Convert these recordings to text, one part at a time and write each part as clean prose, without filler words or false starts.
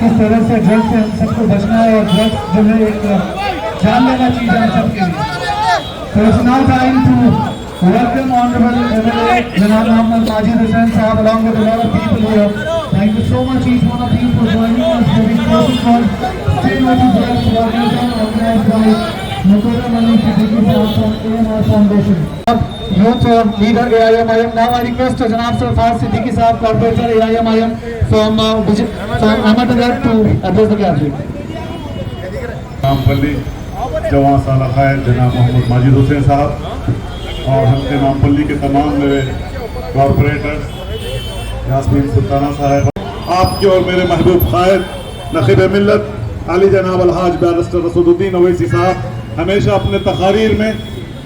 किस तरह से ड्रग्स से हम सबको बचना है और ड्रग्स जो है एक जान लेना चाहिए हम सबके लिए। So it's now time to welcome Honorable MLA Janab Mohammad Majid Hussain Sahab along with a lot of people here. Thank you so much each one of you for joining us for this protocol. Stay with us organized by Mukarram Ali Siddiqui Sahab from AMR Foundation. Youth leader AIMIM. Now I request Janab Sarfar Siddiqui Sahab, Corporator AIMIM from Ahmedabad to address the gathering. Nampally जवान साला खैर जनाब मोहम्मद माजिद हुसैन साहब और हमके नामपल्ली के तमाम मेरे कॉरपोरेटर्स यास्मीन सुल्ताना साहब, आपके और मेरे महबूब क़ायद नखीब मिल्लत अली जनाब अलहाज बैरिस्टर रसूलुद्दीन ओवैसी साहब हमेशा अपने तकारीर में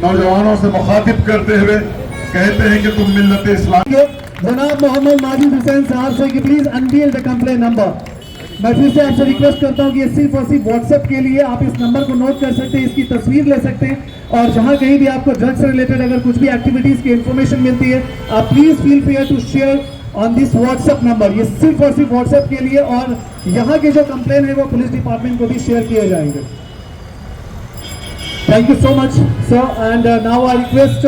नौजवानों से मुखातिब करते हुए कहते हैं कि तुम मिल्लत इस्लाम। जनाब मोहम्मद माजिद हुसैन साहब से कि please unveil the complaint number. मैं फिर से आपसे रिक्वेस्ट करता हूं कि ये सिर्फ और सिर्फ व्हाट्सएप के लिए आप इस नंबर को नोट कर सकते हैं, इसकी तस्वीर ले सकते हैं और जहां कहीं भी आपको ड्रग्स से रिलेटेड अगर कुछ भी एक्टिविटीज की इंफॉर्मेशन मिलती है आप please feel free to share on this WhatsApp number. ये सिर्फ और सिर्फ व्हाट्सएप के लिए और यहाँ के जो कंप्लेन है वो पुलिस डिपार्टमेंट को भी शेयर किए जाएंगे। Thank you so much sir and now I request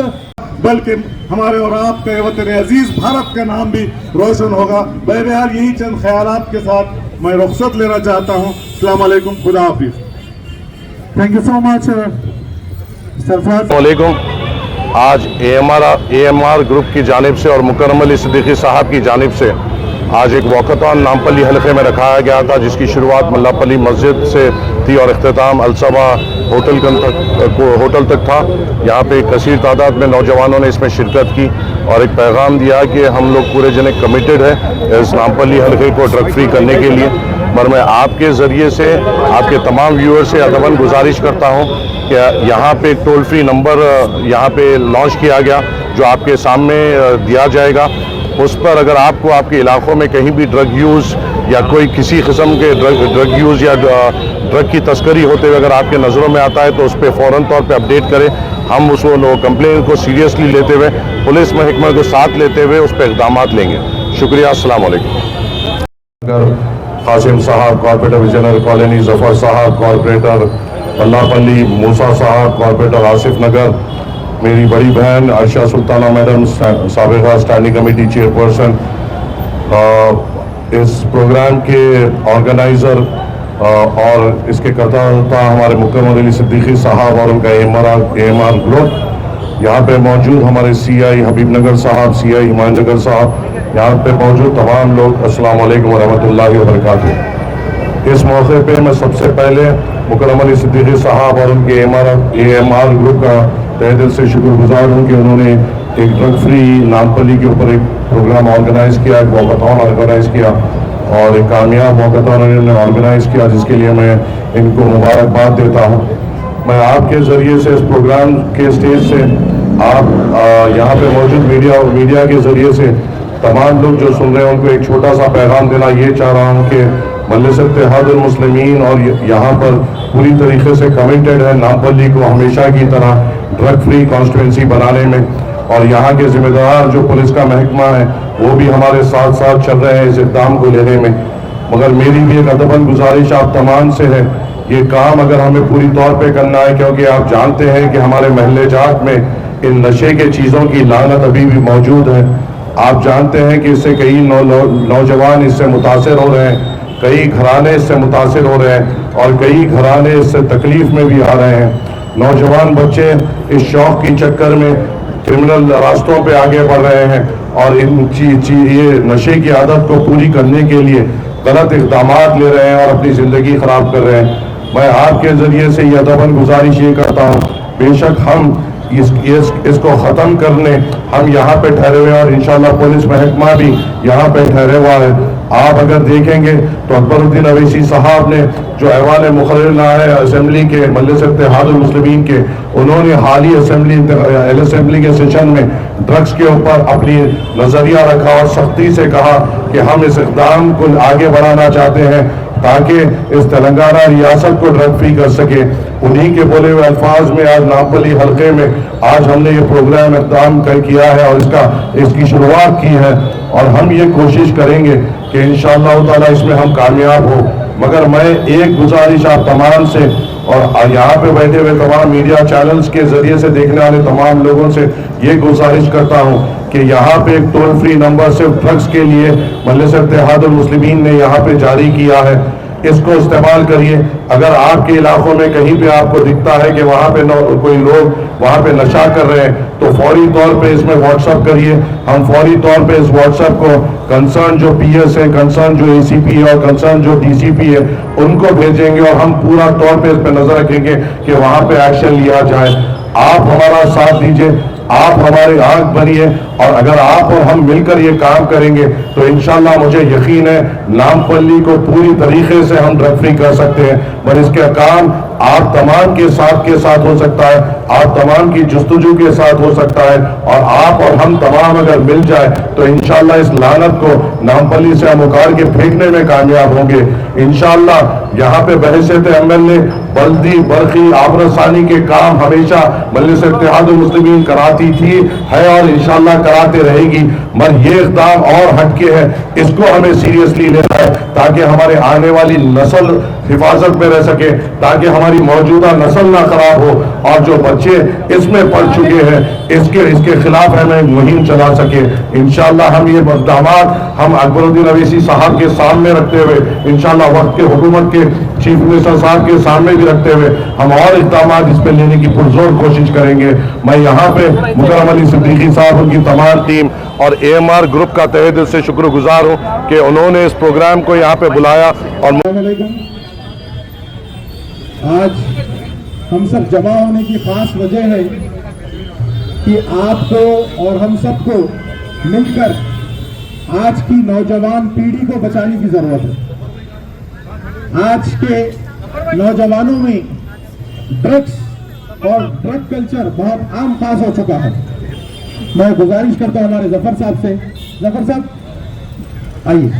बल्कि हमारे और आपके वतन अजीज भारत का नाम भी रोशन होगा। बहरहाल यही चंद ख्यालात के साथ मैं रुखसत लेना चाहता हूँ। अस्सलाम वालेकुम, खुदा हाफिज। Thank you so much Sarfaraz. वालेकुम। आज AMR ग्रुप की जानिब से और मुकर्रम अली सिद्दीकी साहब की जानिब से आज एक वॉकथॉन नामपल्ली हल्के में रखाया गया था, जिसकी शुरुआत मल्लापल्ली मस्जिद से थी और इख्तिताम अलसबा होटल तक था। यहाँ पे कसीर तादाद में नौजवानों ने इसमें शिरकत की और एक पैगाम दिया कि हम लोग पूरे जने कमिटेड है इस नामपल्ली हल्के को ड्रग फ्री करने के लिए। पर मैं आपके ज़रिए से आपके तमाम व्यूअर से अदबन गुजारिश करता हूँ कि यहाँ पे एक टोल फ्री नंबर यहाँ पे लॉन्च किया गया जो आपके सामने दिया जाएगा। उस पर अगर आपको आपके इलाकों में कहीं भी ड्रग यूज़ या कोई किसी किस्म के ड्रग यूज़ या ड्रग की तस्करी होते हुए अगर आपके नज़रों में आता है तो उस पर फ़ौरन तौर पे अपडेट करें। हम उस कंप्लेन को सीरियसली लेते हुए पुलिस महकमा को साथ लेते हुए उस पर इक़दाम लेंगे। शुक्रिया। अस्सलाम वालेकुम। कासिम साहब कॉर्पोरेटर विजयनगर कॉलोनी, जफर साहब कॉर्पोरेटर मल्लापल्ली, मूसा साहब कॉर्पोरेटर आसिफ नगर, मेरी बड़ी बहन आयशा सुल्ताना मैडम साबिक़ा स्टैंडिंग कमेटी चेयरपर्सन, इस प्रोग्राम के ऑर्गेनाइज़र और इसके करता हमारे मुकर्रम अली सिद्दीकी साहब और उनका AMR ग्रुप, यहाँ पे मौजूद हमारे CI हबीबनगर साहब, CI हिमायतनगर साहब, यहाँ पे मौजूद तमाम लोग, अस्सलाम वालेकुम वरहमतुल्लाहि वबरकातुहू। इस मौके पे मैं सबसे पहले मुकर्रम अली सिद्दीकी साहब और उनके AMR ग्रुप का तहे दिल से शुक्रगुजार हूँ कि उन्होंने एक ड्रग फ्री नामपल्ली के ऊपर एक प्रोग्राम ऑर्गेनाइज़ किया, एक वॉकथॉन ऑर्गेनाइज़ किया और एक कामयाब वॉकथॉन उन्होंने ऑर्गेनाइज़ किया, जिसके लिए मैं इनको मुबारकबाद देता हूँ। मैं आपके ज़रिए से इस प्रोग्राम के स्टेज से आप यहाँ पे मौजूद मीडिया के ज़रिए से तमाम लोग जो सुन रहे हैं उनको एक छोटा सा पैगाम देना ये चाह रहा हूँ कि मजलिस इत्तेहादुल मुस्लिमीन और यहाँ पर पूरी तरीके से कमिटेड है नामपल्ली को हमेशा की तरह ड्रग फ्री कॉन्स्टिट्यूंसी बनाने में, और यहाँ के जिम्मेदार जो पुलिस का महकमा है वो भी हमारे साथ साथ चल रहे हैं इस इक़दाम को लेने में। मगर मेरी भी एक अदबन गुजारिश आप तमाम से है, ये काम अगर हमें पूरी तौर पे करना है, क्योंकि आप जानते हैं कि हमारे महल्ले जात में इन नशे के चीज़ों की लानत अभी भी मौजूद है। आप जानते हैं कि इससे कई नौजवान इससे मुतासिर हो रहे हैं, कई घराने इससे मुतासिर हो रहे हैं और कई घराने इससे तकलीफ में भी आ रहे हैं। नौजवान बच्चे इस शौक की चक्कर में क्रिमिनल रास्तों पे आगे बढ़ रहे हैं और इन ये नशे की आदत को पूरी करने के लिए गलत इक़दाम ले रहे हैं और अपनी ज़िंदगी ख़राब कर रहे हैं। मैं आपके ज़रिए से ये अदबन गुजारिश ये करता हूँ, बेशक हम इसको ख़त्म करने हम यहाँ पे ठहरे हुए हैं और इंशाल्लाह पुलिस महकमा भी यहाँ पे ठहरे हुआ है। आप अगर देखेंगे तो अकबरुद्दीन अवैसी साहब ने जो अहवाल मुखर्रर है असेंबली के मजलिस इत्तेहादुल मुस्लिमीन के, उन्होंने हाल ही असेंबली के सेशन में ड्रग्स के ऊपर अपनी नज़रिया रखा और सख्ती से कहा कि हम इस इक़दाम को आगे बढ़ाना चाहते हैं ताकि इस तेलंगाना रियासत को ड्रग फ्री कर सके। उन्हीं के बोले हुए अल्फाज में आज नामपल्ली हल्के में आज हमने ये प्रोग्राम इक़दाम किया है और इसकी शुरुआत की है और हम ये कोशिश करेंगे कि इंशाअल्लाह ताला इसमें हम कामयाब हो। मगर मैं एक गुजारिश आप तमाम से और यहाँ पे बैठे हुए तमाम मीडिया चैनल्स के जरिए से देखने वाले तमाम लोगों से ये गुजारिश करता हूँ कि यहाँ पे एक टोल फ्री नंबर सिर्फ ड्रग्स के लिए मजलिस इत्तेहादुल मुस्लिमीन ने यहाँ पे जारी किया है, इसको इस्तेमाल करिए। अगर आपके इलाकों में कहीं पे आपको दिखता है कि वहाँ पे कोई लोग वहाँ पे नशा कर रहे हैं तो फौरी तौर पे इसमें व्हाट्सअप करिए। हम फौरी तौर पे इस व्हाट्सअप को कंसर्न जो पीएस है, कंसर्न जो एसीपी है और कंसर्न जो डीसीपी है उनको भेजेंगे और हम पूरा तौर पे इस पर नजर रखेंगे कि वहाँ पे एक्शन लिया जाए। आप हमारा साथ दीजिए, आप हमारे आंख बनिए और अगर आप और हम मिलकर ये काम करेंगे तो इंशाल्लाह मुझे यकीन है नामपल्ली को पूरी तरीके से हम ड्रग फ्री कर सकते हैं। पर इसका काम आप तमाम के साथ हो सकता है, आप तमाम की जुस्तजू के साथ हो सकता है और आप और हम तमाम अगर मिल जाए तो इंशाल्लाह इस लानत को नामपल्ली से हम उखाड़ के फेंकने में कामयाब होंगे इंशाल्लाह। यहाँ पे बहसीत एमएलए बल्दी बरखी आबरसानी के काम हमेशा मजलिस इत्तेहादुल मुस्लिमीन कराती थी है और इंशाल्लाह कराते रहेगी। मगर ये इक़दाम और हटके है, इसको हमें सीरियसली लेना है ताकि हमारे आने वाली नस्ल हिफाजत में रह सके, ताकि हमारी मौजूदा नस्ल ना खराब हो और जो बच्चे इसमें पढ़ चुके हैं इसके खिलाफ हमें मुहिम चला सके। इंशाल्लाह हम ये इक़दामात हम अकबरुद्दीन अवैसी साहब के सामने रखते हुए इंशाल्लाह वक्त के हुकूमत के चीफ मिनिस्टर साहब के सामने भी रखते हुए हम और इक़दामात इस पर लेने की पुरजोर कोशिश करेंगे। मैं यहाँ पे मुकर्रम अली सिद्दीकी साहब, उनकी तमाम टीम और AMR ग्रुप का तहे दिल से शुक्रगुजार हूँ कि उन्होंने इस प्रोग्राम को यहाँ पे बुलाया। और आज हम सब जमा होने की खास वजह है कि आपको और हम सबको मिलकर आज की नौजवान पीढ़ी को बचाने की जरूरत है। आज के नौजवानों में ड्रग्स और ड्रग कल्चर बहुत आम खास हो चुका है। मैं गुजारिश करता हूं हमारे जफर साहब से, जफर साहब आइए।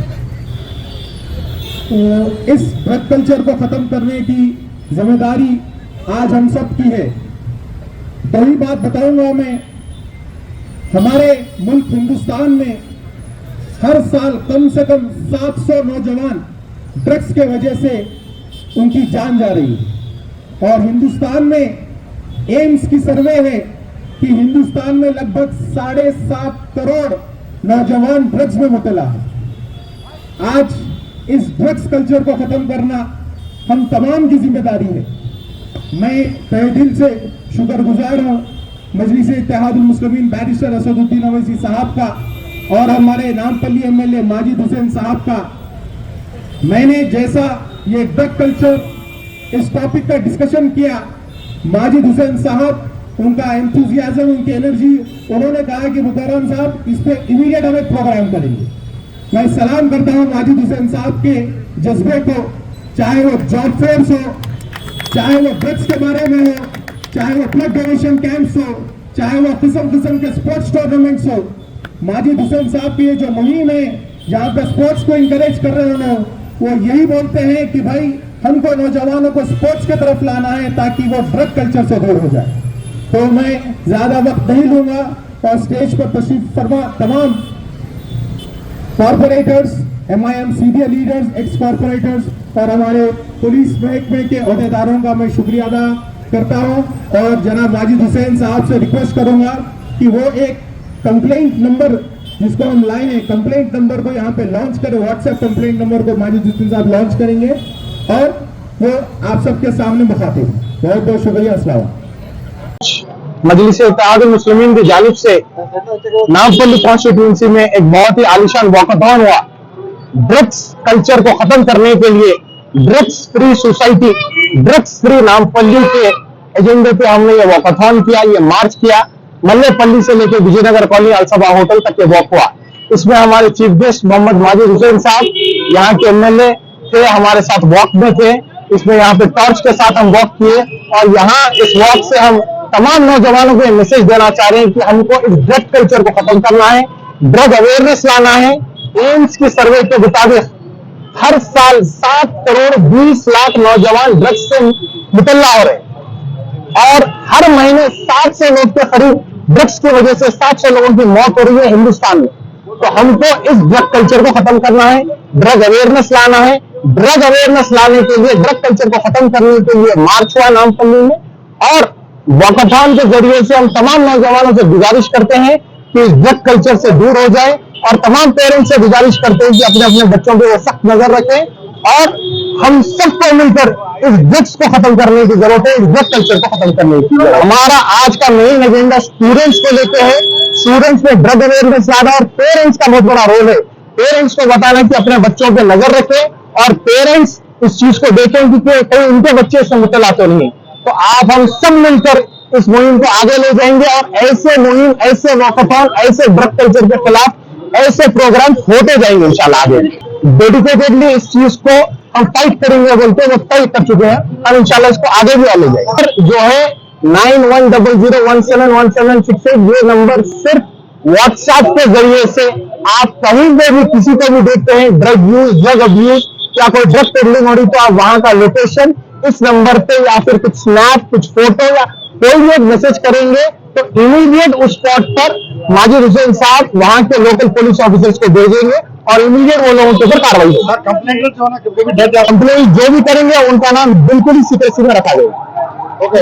तो इस ड्रग कल्चर को खत्म करने की जिम्मेदारी आज हम सब की है। वही बात बताऊंगा मैं, हमारे मुल्क हिंदुस्तान में हर साल कम से कम 700 नौजवान ड्रग्स के वजह से उनकी जान जा रही है। और हिंदुस्तान में एम्स की सर्वे है कि हिंदुस्तान में लगभग 7.5 करोड़ नौजवान ड्रग्स में मुब्तला है। आज इस ड्रग्स कल्चर को खत्म करना हम तमाम की जिम्मेदारी है। मैं तहे दिल से शुक्रगुजार हूं मजलिस इत्तेहादुल मुस्लिमीन बैरिस्टर असदुद्दीन अवैसी साहब का और हमारे नामपल्ली एमएलए माजिद हुसैन साहब का। मैंने जैसा ये ड्रग कल्चर इस टॉपिक का डिस्कशन किया, माजिद हुसैन साहब उनका एंथुजियाज्म, उनकी एनर्जी, उन्होंने कहा कि मुकर्रम साहब इस पे इमीडिएट हम एक प्रोग्राम करेंगे। मैं सलाम करता हूं माजिद हुसैन साहब के जज्बे को, चाहे वो जॉब फेयर्स हो, चाहे वो ड्रग्स के बारे में हो, चाहे वो ब्लड डोनेशन कैंप्स हो, चाहे वो किस्म के स्पोर्ट्स टूर्नामेंट्स हो। माजिद हुसैन साहब की ये जो मुहिम है जहां पे स्पोर्ट्स को इंकरेज कर रहे हैं, वो यही बोलते हैं कि भाई हमको नौजवानों को स्पोर्ट्स की तरफ लाना है ताकि वो ड्रग कल्चर से दूर हो जाए। तो मैं ज्यादा वक्त नहीं लूंगा और स्टेज पर तशरीफ फरमा तमाम corporators, MIM senior leaders, x corporators और हमारे पुलिस महकमे के अहदेदारों का मैं शुक्रिया अदा करता हूं। और जनाब माजिद हुसैन साहब से रिक्वेस्ट करूंगा कि वो एक कंप्लेंट नंबर जिसको हम लाए हैं, कंप्लेंट नंबर को यहाँ पे लॉन्च करें। व्हाट्सएप कंप्लेंट नंबर को माजिद हुसैन साहब लॉन्च करेंगे और वो आप सबके सामने मुखातिब। बहुत बहुत शुक्रिया। अस्सलाम। मजलिस इत्तेहादुल मुस्लिमीन की जानिब से नामपल्ली कॉन्स्टिट्यूंसी में एक बहुत ही आलिशान वॉकथॉन हुआ ड्रग्स कल्चर को खत्म करने के लिए। Drugs free society, drugs free Nampally के एजेंडे पे हमने ये वॉकथॉन किया, ये मार्च किया। मल्लेपल्ली से लेकर विजयनगर कॉलोनी अलसबा होटल तक ये वॉक हुआ। इसमें हमारे चीफ गेस्ट मोहम्मद माजिद हुसैन साहब, यहाँ के एमएलए थे, हमारे साथ वॉक में थे। इसमें यहाँ पे टॉर्च के साथ हम वॉक किए और यहाँ इस वॉक से हम तमाम नौजवानों को मैसेज देना चाह रहे हैं कि हमको इस ड्रग कल्चर को खत्म करना है, ड्रग अवेयरनेस लाना है। एम्स की सर्वे के मुताबिक हर साल 7 करोड़ 20 लाख नौजवान ड्रग्स से मुतल्ला हो रहे हैं और हर महीने 700 लोग के करीब ड्रग्स की वजह से 700 लोगों की मौत हो रही है हिंदुस्तान में। तो हमको इस ड्रग कल्चर को खत्म करना है, ड्रग अवेयरनेस लाना है। ड्रग अवेयरनेस लाने के लिए, ड्रग कल्चर को खत्म करने के लिए मार्च हुआ नामपल्ली में और वॉकथॉन के जरिए से हम तमाम नौजवानों से गुजारिश करते हैं कि इस ड्रग कल्चर से दूर हो जाए और तमाम पेरेंट्स से गुजारिश करते हैं कि अपने अपने बच्चों पे वो सख्त नजर रखें और हम सबको मिलकर इस ड्रग्स को खत्म करने की जरूरत है, इस ड्रग कल्चर को खत्म करने की जरूरत है। हमारा आज का मेन एजेंडा स्टूडेंट्स को लेके है। स्टूडेंट्स में ड्रग अवेयरनेस लाना और पेरेंट्स का बहुत बड़ा रोल है। पेरेंट्स को बताना कि अपने बच्चों पे नजर रखें और पेरेंट्स इस चीज को देखें कि कहीं उनके बच्चे इससे मुतला तो नहीं। तो आप हम सब मिलकर इस मुहिम को आगे ले जाएंगे और ऐसे मुहिम, ऐसे वॉकथॉन, ऐसे ड्रग कल्चर के खिलाफ ऐसे प्रोग्राम होते जाएंगे इंशाल्लाह आगे। डेडिकेटेडली इस चीज को हम फाइट करेंगे बोलते वो तय कर चुके हैं, हम इंशाल्लाह इसको आगे भी ले जाएंगे। और जो है 9100171768 ये नंबर सिर्फ व्हाट्सएप के जरिए से आप कहीं पे भी किसी को भी देखते हैं ड्रग यूज, ड्रग अब्यूज या कोई ड्रग पेडलिंग हो रही तो आप वहां का लोकेशन इस नंबर पे या फिर कुछ स्नैप, कुछ फोटो या कोई भी एक मैसेज करेंगे तो इमीडिएट उस स्पॉट पर माजिद हुसैन साहब वहां के लोकल पुलिस ऑफिसर्स को भेजेंगे और इमीडिएट वो लोगों के ऊपर कार्रवाई होगी। कंप्लेंट जो भी करेंगे उनका नाम बिल्कुल ही सीक्रेसी में रखा जाएगा। ओके।